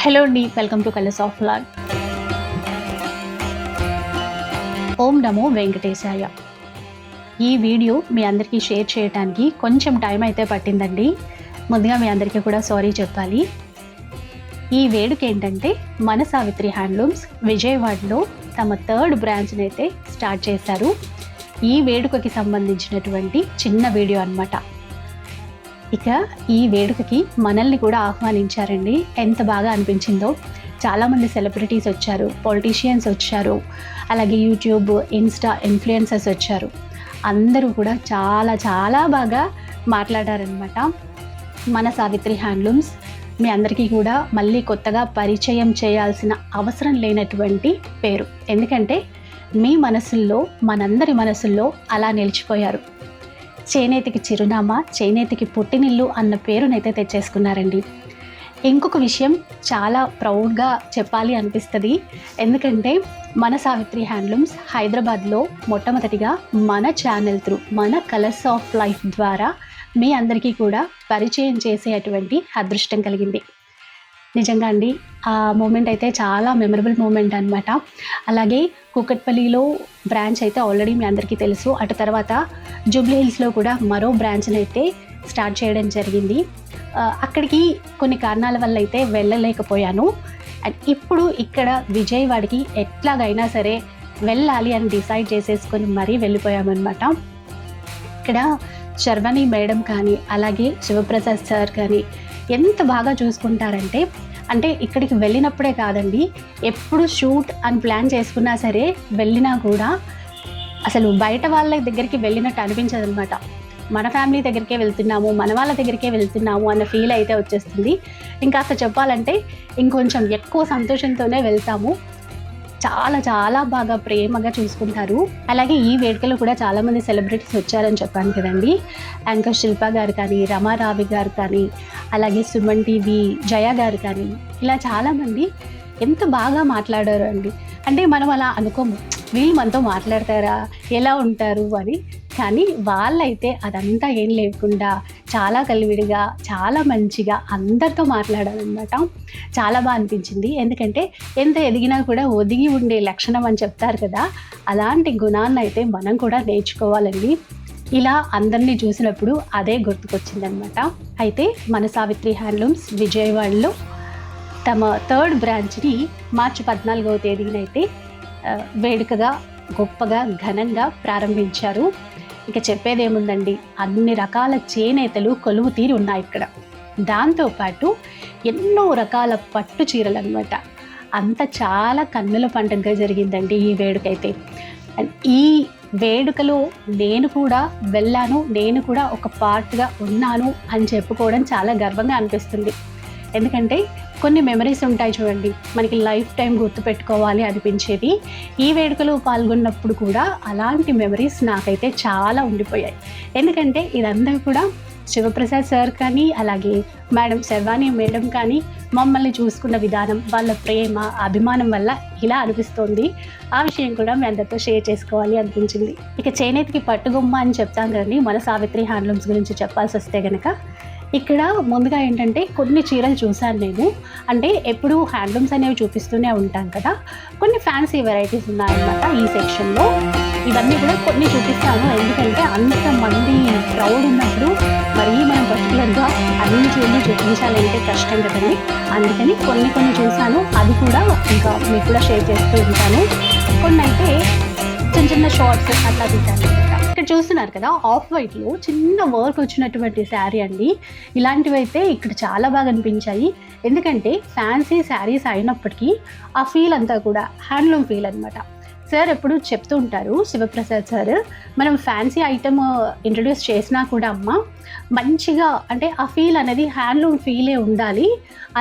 Hello అండి, welcome to colours of life. ఓం నమో వెంకటేశాయ. ఈ వీడియో మీ అందరికీ షేర్ చేయడానికి కొంచెం టైం అయితే పట్టిందండి. ముందుగా మీ అందరికీ కూడా సారీ చెప్పాలి. ఈ వేడుక ఏంటంటే మన సావిత్రి హ్యాండ్లూమ్స్ విజయవాడలో తమ థర్డ్ బ్రాంచ్ని అయితే స్టార్ట్ చేశారు. ఈ వేడుకకి సంబంధించినటువంటి చిన్న వీడియో అన్నమాట. ఇక ఈ వేడుకకి మనల్ని కూడా ఆహ్వానించారండి. ఎంత బాగా అనిపించిందో. చాలామంది సెలబ్రిటీస్ వచ్చారు, పొలిటీషియన్స్ వచ్చారు, అలాగే యూట్యూబ్, ఇన్స్టా ఇన్ఫ్లుయెన్సర్స్ వచ్చారు. అందరూ కూడా చాలా చాలా బాగా మాట్లాడారనమాట. మన సావిత్రి హ్యాండ్లూమ్స్ మీ అందరికీ కూడా మళ్ళీ కొత్తగా పరిచయం చేయాల్సిన అవసరం లేనటువంటి పేరు. ఎందుకంటే మీ మనసుల్లో, మనందరి మనసుల్లో అలా నిలిచిపోయారు. చేనేతికి చిరునామా, చేనేతికి పుట్టినిల్లు అన్న పేరునైతే తెచ్చేసుకున్నారండి. ఇంకొక విషయం చాలా ప్రౌడ్గా చెప్పాలి అనిపిస్తుంది. ఎందుకంటే మన సావిత్రి హ్యాండ్లూమ్స్ హైదరాబాద్లో మొట్టమొదటిగా మన ఛానల్ త్రూ, మన కలర్స్ ఆఫ్ లైఫ్ ద్వారా మీ అందరికీ కూడా పరిచయం చేసేటువంటి అదృష్టం కలిగింది. నిజంగా అండి, ఆ మూమెంట్ అయితే చాలా మెమరబుల్ మూమెంట్ అనమాట. అలాగే కూకట్పల్లిలో బ్రాంచ్ అయితే ఆల్రెడీ మీ అందరికీ తెలుసు. అటు తర్వాత జూబ్లీ హిల్స్లో కూడా మరో బ్రాంచ్ని అయితే స్టార్ట్ చేయడం జరిగింది. అక్కడికి కొన్ని కారణాల వల్ల అయితే వెళ్ళలేకపోయాను. అండ్ ఇప్పుడు ఇక్కడ విజయవాడకి ఎట్లాగైనా సరే వెళ్ళాలి అని డిసైడ్ చేసేసుకొని మరీ వెళ్ళిపోయామన్నమాట. ఇక్కడ శర్వణి మేడం కానీ, అలాగే శివప్రసాద్ సార్ కానీ ఎంత బాగా చూసుకుంటారంటే, అంటే ఇక్కడికి వెళ్ళినప్పుడే కాదండి, ఎప్పుడు షూట్ అని ప్లాన్ చేసుకున్నా సరే వెళ్ళినా కూడా అసలు బయట వాళ్ళ దగ్గరికి వెళ్ళినట్టు అనిపించదు అనమాట. మన ఫ్యామిలీ దగ్గరికే వెళ్తున్నాము, మన వాళ్ళ దగ్గరికే వెళ్తున్నాము అన్న ఫీల్ అయితే వచ్చేస్తుంది. ఇంకా అసలు చెప్పాలంటే ఇంకొంచెం ఎక్కువ సంతోషంతోనే వెళ్తాము. చాలా చాలా బాగా ప్రేమగా చూసుకుంటారు. అలాగే ఈ వేడుకలో కూడా చాలామంది సెలబ్రిటీస్ వచ్చారని చెప్పాను కదండి. యాంకర్ శిల్ప గారు కానీ, రమారావి గారు కానీ, అలాగే సుమన్ టీవీ జయ గారు కానీ, ఇలా చాలామంది ఎంత బాగా మాట్లాడారు అండి. అంటే మనం అలా అనుకోము, వీళ్ళు మనతో మాట్లాడతారా, ఎలా ఉంటారు అని. కానీ వాళ్ళైతే అదంతా ఏం లేకుండా చాలా కలివిడిగా, చాలా మంచిగా అందరితో మాట్లాడాలన్నమాట. చాలా బాగా అనిపించింది. ఎందుకంటే ఎంత ఎదిగినా కూడా ఒదిగి ఉండే లక్షణం అని చెప్తారు కదా, అలాంటి గుణాన్ని అయితే మనం కూడా నేర్చుకోవాలండి. ఇలా అందరినీ చూసినప్పుడు అదే గుర్తుకొచ్చిందనమాట. అయితే మన సావిత్రి హ్యాండ్లూమ్స్ విజయవాడలో తమ థర్డ్ బ్రాంచ్ని మార్చి 14వ తేదీనైతే వేడుకగా, గొప్పగా, ఘనంగా ప్రారంభించారు. ఇక చెప్పేదేముందండి, అన్ని రకాల చేనేతలు కొలువు తీరి ఉన్నాయి ఇక్కడ. దాంతోపాటు ఎన్నో రకాల పట్టు చీరలు అనమాట. అంత చాలా కన్నుల పండుగగా జరిగిందండి ఈ వేడుకైతే. ఈ వేడుకలో నేను కూడా వెళ్ళాను, నేను కూడా ఒక పార్ట్గా ఉన్నాను అని చెప్పుకోవడం చాలా గర్వంగా అనిపిస్తుంది. ఎందుకంటే కొన్ని మెమరీస్ ఉంటాయి చూడండి, మనకి లైఫ్ టైం గుర్తుపెట్టుకోవాలి అనిపించేది. ఈ వేడుకలో పాల్గొన్నప్పుడు కూడా అలాంటి మెమరీస్ నాకైతే చాలా ఉండిపోయాయి. ఎందుకంటే ఇదంతా కూడా శివప్రసాద్ సార్ కానీ, అలాగే మేడం శర్వాణి మేడం కానీ మమ్మల్ని చూసుకున్న విధానం, వాళ్ళ ప్రేమ, అభిమానం వల్ల ఇలా అనిపిస్తోంది. ఆ విషయం కూడా మీ అందరితో షేర్ చేసుకోవాలి అనిపించింది. ఇక చేనేతికి పట్టుగొమ్మ అని చెప్తాం కదండి, మన సావిత్రి హ్యాండ్లూమ్స్ గురించి చెప్పాల్సి వస్తే కనుక ఇక్కడ ముందుగా ఏంటంటే కొన్ని చీరలు చూశాను నేను. అంటే ఎప్పుడు హ్యాండ్లూమ్స్ అనేవి చూపిస్తూనే ఉంటాం కదా, కొన్ని ఫ్యాన్సీ వెరైటీస్ ఉన్నాయన్నమాట ఈ సెక్షన్లో. ఇవన్నీ కూడా కొన్ని చూపిస్తాను. ఎందుకంటే అంతమంది క్రౌడ్ ఉన్నప్పుడు మరీ మనం పర్టికులర్గా అన్ని చీరలు చూపించాలంటే కష్టం కదండి. అందుకని కొన్ని చూశాను. అది కూడా ఇంకా మీకు కూడా షేర్ చేస్తూ ఉంటాను. కొన్ని అయితే చిన్న చిన్న షార్ట్స్ అట్లా తీశాను. ఇక్కడ చూస్తున్నారు కదా, ఆఫ్ వైట్లో చిన్న వర్క్ వచ్చినటువంటి శారీ అండి. ఇలాంటివి అయితే ఇక్కడ చాలా బాగా అనిపించాయి. ఎందుకంటే ఫ్యాన్సీ శారీస్ అయినప్పటికీ ఆ ఫీల్ అంతా కూడా హ్యాండ్లూమ్ ఫీల్ అనమాట. సార్ ఎప్పుడు చెప్తూ ఉంటారు, శివప్రసాద్ సార్, మనం ఫ్యాన్సీ ఐటమ్ ఇంట్రడ్యూస్ చేసినా కూడా అమ్మ మంచిగా అంటే ఆ ఫీల్ అనేది హ్యాండ్లూమ్ ఫీలే ఉండాలి,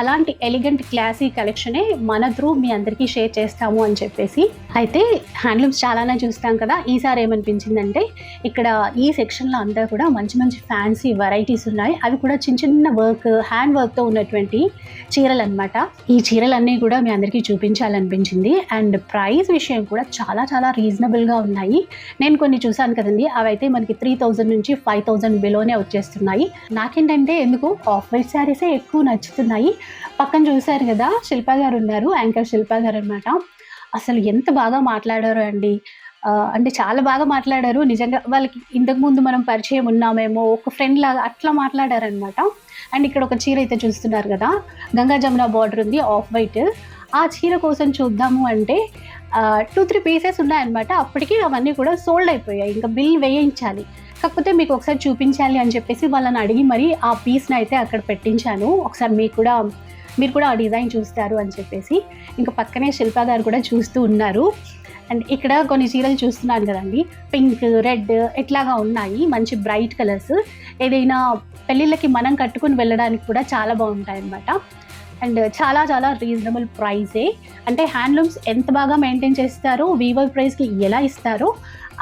అలాంటి ఎలిగెంట్ క్లాసీ కలెక్షనే మన త్రూ మీ అందరికీ షేర్ చేస్తాము అని చెప్పేసి. అయితే హ్యాండ్లూమ్స్ చాలానే చూస్తాం కదా, ఈసారి ఏమనిపించిందంటే ఇక్కడ ఈ సెక్షన్లో అంతా కూడా మంచి మంచి ఫ్యాన్సీ వెరైటీస్ ఉన్నాయి. అవి కూడా చిన్న చిన్న వర్క్, హ్యాండ్ వర్క్తో ఉన్నటువంటి చీరలు అనమాట. ఈ చీరలన్నీ కూడా మీ అందరికీ చూపించాలనిపించింది. అండ్ ప్రైస్ విషయం కూడా చాలా చాలా రీజనబుల్గా ఉన్నాయి. నేను కొన్ని చూసాను కదండి, అవైతే మనకి 3000 నుంచి 5000 బిలోనే వచ్చేస్తున్నాయి. నాకేంటంటే ఎందుకు ఆఫ్ వైట్ శారీసే ఎక్కువ నచ్చుతున్నాయి. పక్కన చూసారు కదా, శిల్ప గారు ఉన్నారు, యాంకర్ శిల్ప గారు అనమాట. అసలు ఎంత బాగా మాట్లాడారో అండి. అంటే చాలా బాగా మాట్లాడారు. నిజంగా వాళ్ళకి ఇంతకుముందు మనం పరిచయం ఉన్నామేమో, ఒక ఫ్రెండ్ లాగా అట్లా మాట్లాడారనమాట. అండ్ ఇక్కడ ఒక చీర అయితే చూస్తున్నారు కదా, గంగా జమున బార్డర్ ఉంది, ఆఫ్ వైట్. ఆ చీర కోసం చూద్దాము అంటే 2-3 పీసెస్ ఉన్నాయన్నమాట. అప్పటికి అవన్నీ కూడా సోల్డ్ అయిపోయాయి. ఇంకా బిల్ వేయించాలి. కాకపోతే మీకు ఒకసారి చూపించాలి అని చెప్పేసి వాళ్ళని అడిగి మరి ఆ పీస్ని అయితే అక్కడ పెట్టించాను. ఒకసారి మీరు కూడా ఆ డిజైన్ చూస్తారు అని చెప్పేసి. ఇంకా పక్కనే శిల్ప గారు కూడా చూస్తూ ఉన్నారు. అండ్ ఇక్కడ కొన్ని చీరలు చూస్తున్నాను కదండి, పింక్, రెడ్ ఇట్లాగా ఉన్నాయి. మంచి బ్రైట్ కలర్స్. ఏదైనా పెళ్ళిళ్ళకి మనం కట్టుకుని వెళ్ళడానికి కూడా చాలా బాగుంటాయి అన్నమాట. అండ్ చాలా చాలా రీజనబుల్ ప్రైసే. అంటే హ్యాండ్లూమ్స్ ఎంత బాగా మెయింటైన్ చేస్తారో, వీవర్ ప్రైస్కి ఎలా ఇస్తారో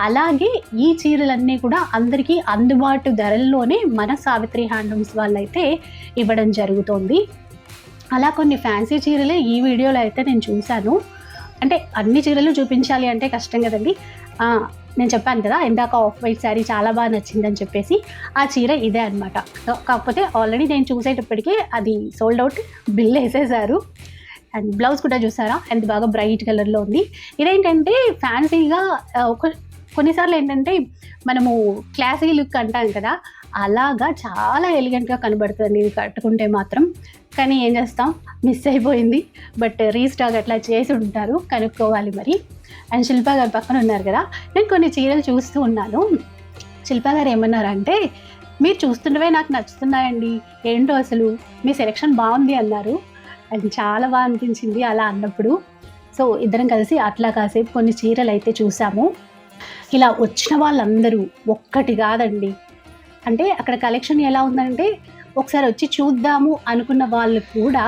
అలాగే ఈ చీరలన్నీ కూడా అందరికీ అందుబాటు ధరల్లోనే మన సావిత్రి హ్యాండ్లూమ్స్ వాళ్ళైతే ఇవ్వడం జరుగుతుంది. అలా కొన్ని ఫ్యాన్సీ చీరలే ఈ వీడియోలో అయితే నేను చూశాను. అంటే అన్ని చీరలు చూపించాలి అంటే కష్టం కదండి. నేను చెప్పాను కదా ఇందాక ఆఫ్ వైట్ శారీ చాలా బాగా నచ్చిందని చెప్పేసి, ఆ చీర ఇదే అనమాట. కాకపోతే ఆల్రెడీ నేను చూసేటప్పటికీ అది సోల్డ్ అవుట్, బిల్ వేసేసారు. అండ్ బ్లౌజ్ కూడా చూసారా ఎంత బాగా బ్రైట్ కలర్లో ఉంది. ఇదేంటంటే ఫ్యాన్సీగా కొన్నిసార్లు ఏంటంటే మనము క్లాసీ లుక్ అంటాం కదా, అలాగా చాలా ఎలిగెంట్గా కనబడుతుంది ఇది కట్టుకుంటే మాత్రం. కానీ ఏం చేస్తాం, మిస్ అయిపోయింది. బట్ రీస్టాక్ అట్లా చేసి ఉంటారు, కనుక్కోవాలి మరి. అండ్ శిల్ప గారు పక్కన ఉన్నారు కదా, నేను కొన్ని చీరలు చూస్తూ ఉన్నాను. శిల్ప గారు ఏమన్నారంటే, మీరు చూస్తుండవే నాకు నచ్చుతున్నాయండి, ఏంటో అసలు మీ సెలెక్షన్ బాగుంది అన్నారు. అది చాలా బాగా అనిపించింది అలా అన్నప్పుడు. సో ఇద్దరం కలిసి అట్లా కాసేపు కొన్ని చీరలు అయితే చూసాము. ఇలా వచ్చిన వాళ్ళందరూ ఒక్కటి కాదండి, అంటే అక్కడ కలెక్షన్ ఎలా ఉందంటే ఒకసారి వచ్చి చూద్దాము అనుకున్న వాళ్ళు కూడా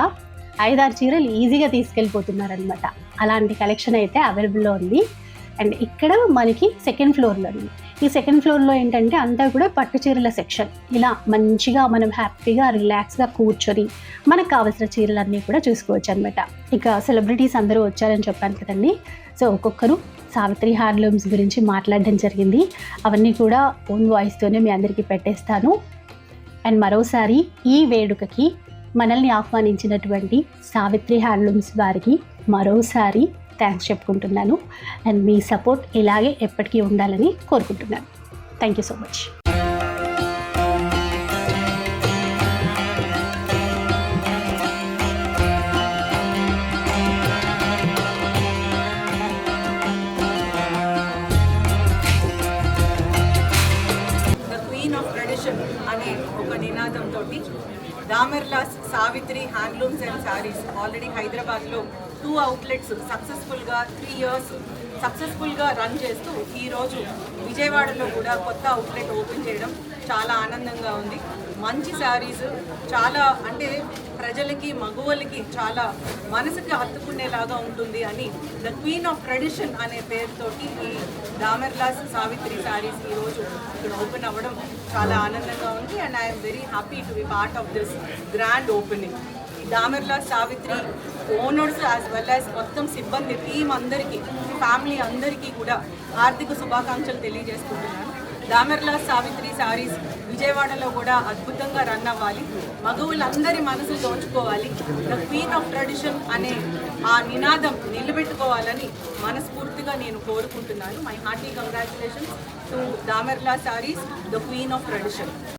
5-6 చీరలు ఈజీగా తీసుకెళ్ళిపోతున్నారనమాట. అలాంటి కలెక్షన్ అయితే అవైలబుల్లో ఉంది. అండ్ ఇక్కడ మనకి సెకండ్ ఫ్లోర్లో ఉంది. ఈ సెకండ్ ఫ్లోర్లో ఏంటంటే అంతా కూడా పట్టు చీరల సెక్షన్. ఇలా మంచిగా మనం హ్యాపీగా రిలాక్స్గా కూర్చొని మనకు కావాల్సిన చీరలన్నీ కూడా చూసుకోవచ్చు అనమాట. ఇక సెలబ్రిటీస్ అందరూ వచ్చారని చెప్పాను కదండి. సో ఒక్కొక్కరు సావిత్రి హ్యాండ్లూమ్స్ గురించి మాట్లాడడం జరిగింది. అవన్నీ కూడా ఓన్ వాయిస్తోనే మీ అందరికీ పెట్టేస్తాను. అండ్ మరోసారి ఈ వేడుకకి మనల్ని ఆహ్వానించినటువంటి సావిత్రి హ్యాండ్లూమ్స్ వారికి మరోసారి థ్యాంక్స్ చెప్పుకుంటున్నాను. అండ్ మీ సపోర్ట్ ఇలాగే ఎప్పటికీ ఉండాలని కోరుకుంటున్నాను. Thank you so much. అనే ఒక నినాదంతో Damerlas Savitri handlooms and sarees already హైదరాబాద్లో 2 అవుట్లెట్స్ సక్సెస్ఫుల్గా 3 ఇయర్స్ సక్సెస్ఫుల్గా రన్ చేస్తూ ఈరోజు విజయవాడలో కూడా కొత్త అవుట్లెట్ ఓపెన్ చేయడం చాలా ఆనందంగా ఉంది. మంచి శారీస్ చాలా అంటే ప్రజలకి, మగువలకి చాలా మనసుకి హత్తుకునేలాగా ఉంటుంది అని ద క్వీన్ ఆఫ్ ట్రెడిషన్ అనే పేరుతోటి ఈ దామెర్లాస్ సావిత్రి శారీస్ ఈరోజు ఇక్కడ ఓపెన్ అవ్వడం చాలా ఆనందంగా ఉంది. And I'm very happy to be part of this grand opening. ఈ Damerlas Savitri owners as well as మొత్తం సిబ్బంది, టీం అందరికీ, ఫ్యామిలీ అందరికీ కూడా హార్దిక శుభాకాంక్షలు తెలియజేసుకుంటున్నాను. దామెర్లాస్ సావిత్రి శారీస్ విజయవాడలో కూడా అద్భుతంగా రన్ అవ్వాలి, మగవులందరి మనసులు దోచుకోవాలి, ద క్వీన్ ఆఫ్ ట్రెడిషన్ అనే ఆ నినాదం నిలబెట్టుకోవాలని మనస్ఫూర్తిగా నేను కోరుకుంటున్నాను. My hearty congratulations to Damerlas sarees, the queen of tradition.